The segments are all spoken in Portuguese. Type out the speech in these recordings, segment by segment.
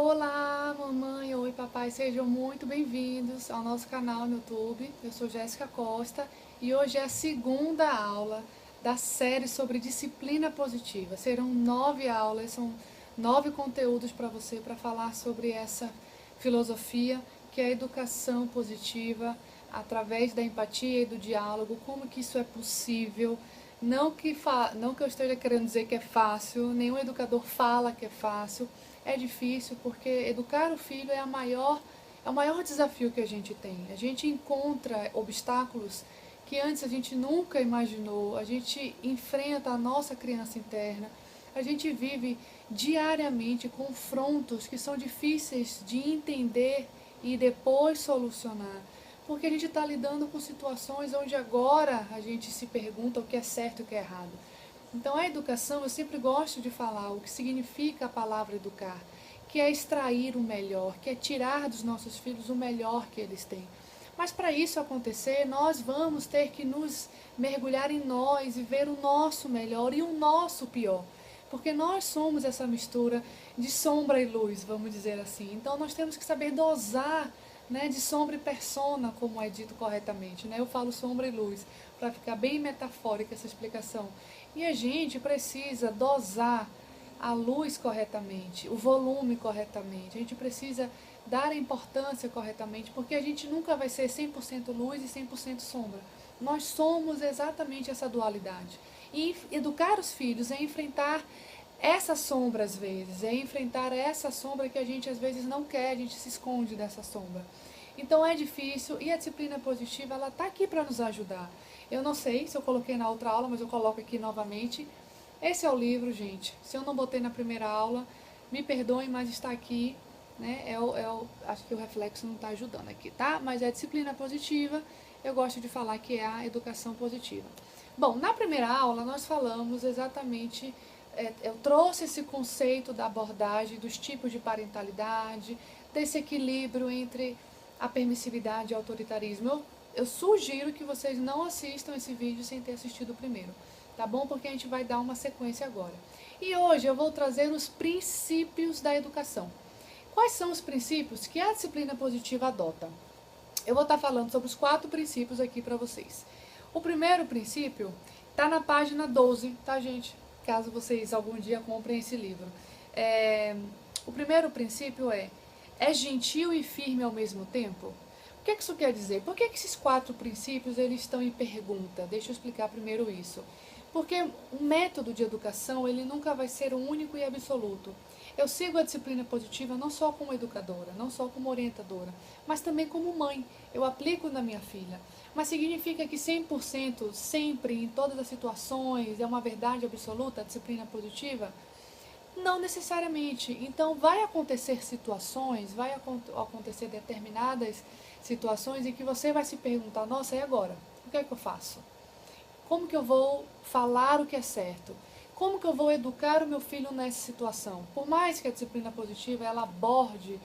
Olá, mamãe, oi, papai, sejam muito bem-vindos ao nosso canal no YouTube. Eu sou Jéssica Costa e hoje é a segunda aula da série sobre disciplina positiva. Serão 9 aulas, são 9 conteúdos para você para falar sobre essa filosofia que é a educação positiva através da empatia e do diálogo, como que isso é possível. Não que eu esteja querendo dizer que é fácil, nenhum educador fala que é fácil. É difícil porque educar o filho é o maior desafio que a gente tem. A gente encontra obstáculos que antes a gente nunca imaginou, a gente enfrenta a nossa criança interna, a gente vive diariamente confrontos que são difíceis de entender e depois solucionar. Porque a gente está lidando com situações onde agora a gente se pergunta o que é certo e o que é errado. Então, a educação, eu sempre gosto de falar o que significa a palavra educar, que é extrair o melhor, que é tirar dos nossos filhos o melhor que eles têm. Mas para isso acontecer, nós vamos ter que nos mergulhar em nós e ver o nosso melhor e o nosso pior. Porque nós somos essa mistura de sombra e luz, vamos dizer assim. Então, nós temos que saber dosar, né, de sombra e persona, como é dito corretamente. Né? Eu falo sombra e luz, para ficar bem metafórica essa explicação. E a gente precisa dosar a luz corretamente, o volume corretamente. A gente precisa dar a importância corretamente, porque a gente nunca vai ser 100% luz e 100% sombra. Nós somos exatamente essa dualidade. E educar os filhos é enfrentar essa sombra às vezes, é enfrentar essa sombra que a gente às vezes não quer, a gente se esconde dessa sombra. Então é difícil e a disciplina positiva ela está aqui para nos ajudar. Eu não sei se eu coloquei na outra aula, mas eu coloco aqui novamente. Esse é o livro, gente. Se eu não botei na primeira aula, me perdoem, mas está aqui. Né? Acho que o reflexo não está ajudando aqui, tá? Mas é a disciplina positiva. Eu gosto de falar que é a educação positiva. Bom, na primeira aula nós falamos exatamente, eu trouxe esse conceito da abordagem dos tipos de parentalidade, desse equilíbrio entre a permissividade e o autoritarismo. Eu sugiro que vocês não assistam esse vídeo sem ter assistido o primeiro, tá bom? Porque a gente vai dar uma sequência agora. E hoje eu vou trazer os princípios da educação. Quais são os princípios que a disciplina positiva adota? Eu vou estar falando sobre os 4 princípios aqui para vocês. O primeiro princípio está na página 12, tá, gente? Caso vocês algum dia comprem esse livro. O primeiro princípio é gentil e firme ao mesmo tempo? O que isso quer dizer? Por que esses 4 princípios eles estão em pergunta? Deixa eu explicar primeiro isso. Porque o método de educação ele nunca vai ser único e absoluto. Eu sigo a disciplina positiva não só como educadora, não só como orientadora, mas também como mãe. Eu aplico na minha filha. Mas significa que 100% sempre, em todas as situações, é uma verdade absoluta a disciplina positiva? Não necessariamente. Então, vai acontecer situações, vai acontecer determinadas situações em que você vai se perguntar, nossa, e agora? O que é que eu faço? Como que eu vou falar o que é certo? Como que eu vou educar o meu filho nessa situação? Por mais que a disciplina positiva ela aborde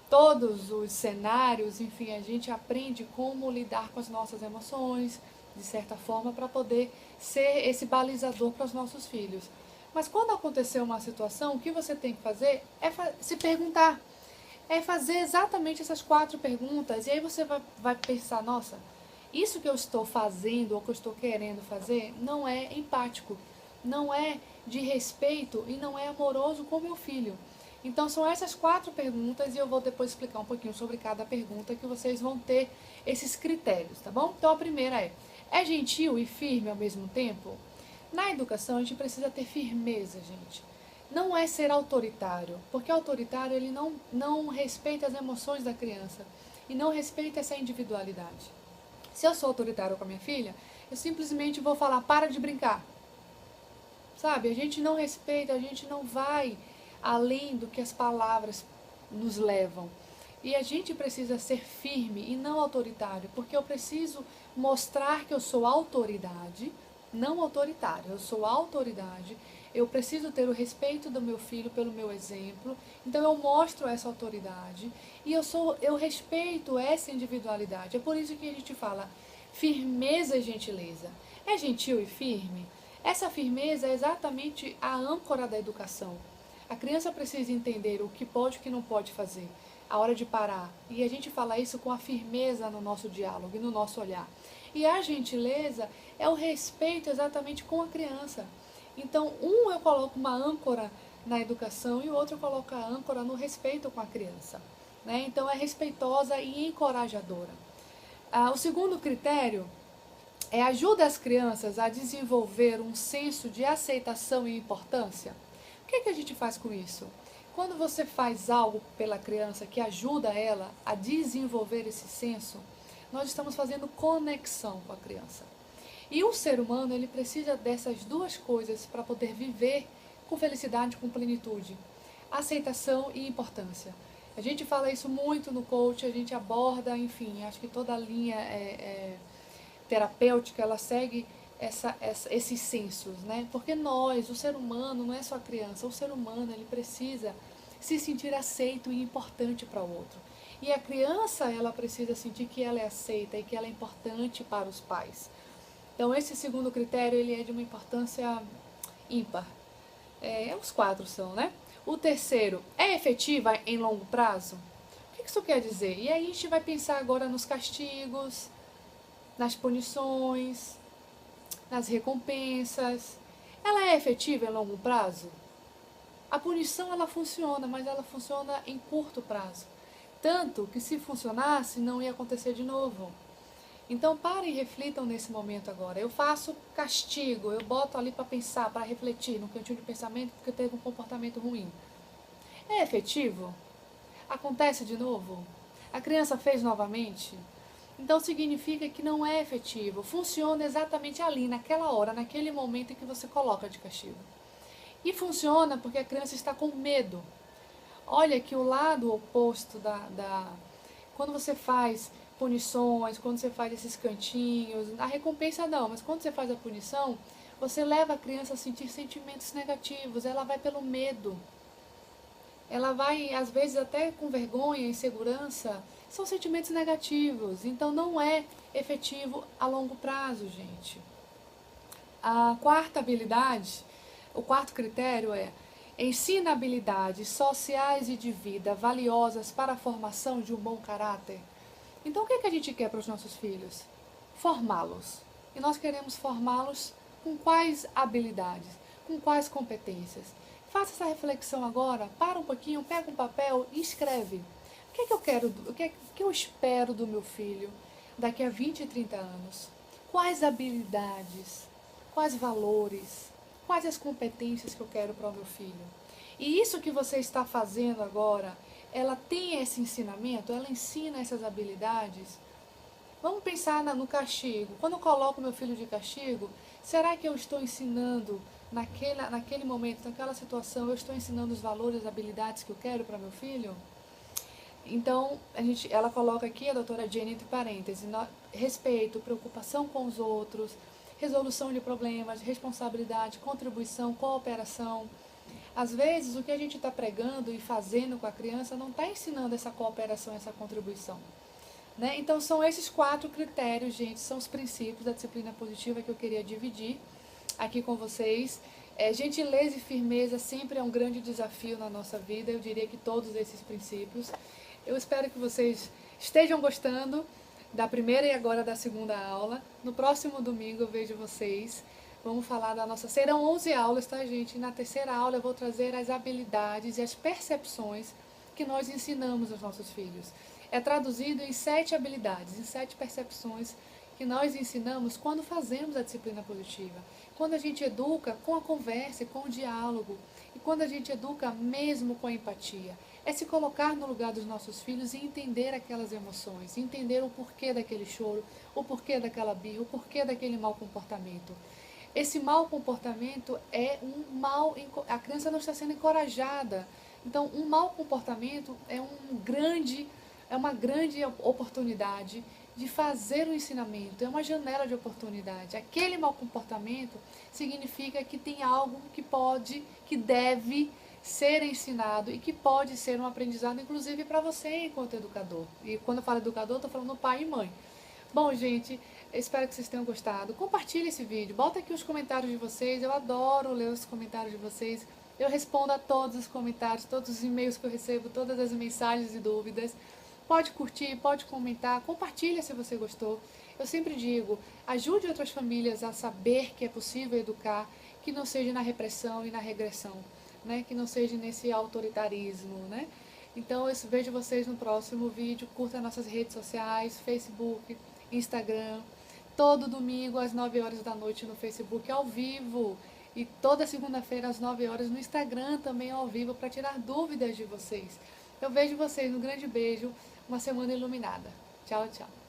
todos os cenários, enfim, a gente aprende como lidar com as nossas emoções, de certa forma, para poder ser esse balizador para os nossos filhos. Mas quando acontecer uma situação, o que você tem que fazer é se perguntar. É fazer exatamente essas 4 perguntas. E aí você vai pensar, nossa, isso que eu estou fazendo ou que eu estou querendo fazer não é empático, não é de respeito e não é amoroso com o meu filho. Então são essas 4 perguntas e eu vou depois explicar um pouquinho sobre cada pergunta que vocês vão ter esses critérios, tá bom? Então a primeira é gentil e firme ao mesmo tempo? Na educação a gente precisa ter firmeza, gente. Não é ser autoritário, porque autoritário ele não respeita as emoções da criança e não respeita essa individualidade. Se eu sou autoritário com a minha filha, eu simplesmente vou falar, para de brincar. Sabe, a gente não respeita, a gente não vai além do que as palavras nos levam. E a gente precisa ser firme e não autoritário, porque eu preciso mostrar que eu sou autoridade, não autoritário, eu sou autoridade, eu preciso ter o respeito do meu filho pelo meu exemplo, então eu mostro essa autoridade e eu respeito essa individualidade. É por isso que a gente fala firmeza e gentileza. É gentil e firme? Essa firmeza é exatamente a âncora da educação. A criança precisa entender o que pode e o que não pode fazer, a hora de parar. E a gente fala isso com a firmeza no nosso diálogo e no nosso olhar. E a gentileza é o respeito exatamente com a criança. Então, eu coloco uma âncora na educação e o outro coloca a âncora no respeito com a criança. Né? Então, é respeitosa e encorajadora. O segundo critério ajuda as crianças a desenvolver um senso de aceitação e importância. O que a gente faz com isso? Quando você faz algo pela criança que ajuda ela a desenvolver esse senso, nós estamos fazendo conexão com a criança. E o ser humano, ele precisa dessas duas coisas para poder viver com felicidade, com plenitude. Aceitação e importância. A gente fala isso muito no coach, a gente aborda, enfim, acho que toda a linha terapêutica, ela segue esses sensos, né? Porque nós, o ser humano, não é só a criança, o ser humano, ele precisa se sentir aceito e importante para o outro. E a criança, ela precisa sentir que ela é aceita e que ela é importante para os pais. Então, esse segundo critério, ele é de uma importância ímpar. Os quatro são, né? O terceiro, é efetiva em longo prazo? O que isso quer dizer? E aí a gente vai pensar agora nos castigos, nas punições, nas recompensas. Ela é efetiva em longo prazo? A punição, ela funciona, mas ela funciona em curto prazo. Tanto que se funcionasse, não ia acontecer de novo. Então parem e reflitam nesse momento agora. Eu faço castigo, eu boto ali para pensar, para refletir no cantinho de pensamento porque teve um comportamento ruim. É efetivo? Acontece de novo? A criança fez novamente? Então significa que não é efetivo. Funciona exatamente ali, naquela hora, naquele momento em que você coloca de castigo. E funciona porque a criança está com medo. Olha que o lado oposto quando você faz punições, quando você faz esses cantinhos, a recompensa não, mas quando você faz a punição, você leva a criança a sentir sentimentos negativos, ela vai pelo medo. Ela vai, às vezes, até com vergonha, insegurança, são sentimentos negativos, então não é efetivo a longo prazo, gente. A quarta habilidade, o quarto critério ensina habilidades sociais e de vida valiosas para a formação de um bom caráter. Então, o que a gente quer para os nossos filhos? Formá-los. E nós queremos formá-los com quais habilidades, com quais competências. Faça essa reflexão agora, para um pouquinho, pega um papel e escreve. O que eu quero, o que eu espero do meu filho daqui a 20 e 30 anos? Quais habilidades, quais valores, quais as competências que eu quero para o meu filho? E isso que você está fazendo agora, ela tem esse ensinamento, ela ensina essas habilidades. Vamos pensar no castigo. Quando eu coloco meu filho de castigo, será que eu estou ensinando naquele momento, naquela situação, eu estou ensinando os valores, as habilidades que eu quero para meu filho? Então, ela coloca aqui, a doutora Jenny, entre parênteses, respeito, preocupação com os outros, resolução de problemas, responsabilidade, contribuição, cooperação. Às vezes, o que a gente está pregando e fazendo com a criança não está ensinando essa cooperação, essa contribuição. Né? Então, são esses 4 critérios, gente, são os princípios da disciplina positiva que eu queria dividir aqui com vocês. Gentileza e firmeza sempre é um grande desafio na nossa vida, eu diria que todos esses princípios. Eu espero que vocês estejam gostando da primeira e agora da segunda aula. No próximo domingo eu vejo vocês. Vamos falar serão 11 aulas, tá, gente? E na terceira aula eu vou trazer as habilidades e as percepções que nós ensinamos aos nossos filhos. É traduzido em 7 habilidades, em 7 percepções que nós ensinamos quando fazemos a disciplina positiva. Quando a gente educa com a conversa, com o diálogo. E quando a gente educa mesmo com a empatia. É se colocar no lugar dos nossos filhos e entender aquelas emoções. Entender o porquê daquele choro, o porquê daquela birra, o porquê daquele mau comportamento. Esse mau comportamento é um mal, a criança não está sendo encorajada. Então, um mau comportamento é uma grande oportunidade de fazer o ensinamento, é uma janela de oportunidade. Aquele mau comportamento significa que tem algo que deve ser ensinado e que pode ser um aprendizado, inclusive para você enquanto educador. E quando eu falo educador, estou falando pai e mãe. Bom, gente, espero que vocês tenham gostado. Compartilhe esse vídeo, bota aqui os comentários de vocês, eu adoro ler os comentários de vocês. Eu respondo a todos os comentários, todos os e-mails que eu recebo, todas as mensagens e dúvidas. Pode curtir, pode comentar, compartilha se você gostou. Eu sempre digo, ajude outras famílias a saber que é possível educar, que não seja na repressão e na regressão, né? Que não seja nesse autoritarismo, né? Então eu vejo vocês no próximo vídeo. Curta nossas redes sociais, Facebook, Instagram. Todo domingo às 9 horas da noite no Facebook ao vivo. E toda segunda-feira às 9 horas no Instagram também ao vivo para tirar dúvidas de vocês. Eu vejo vocês, um grande beijo, uma semana iluminada. Tchau, tchau.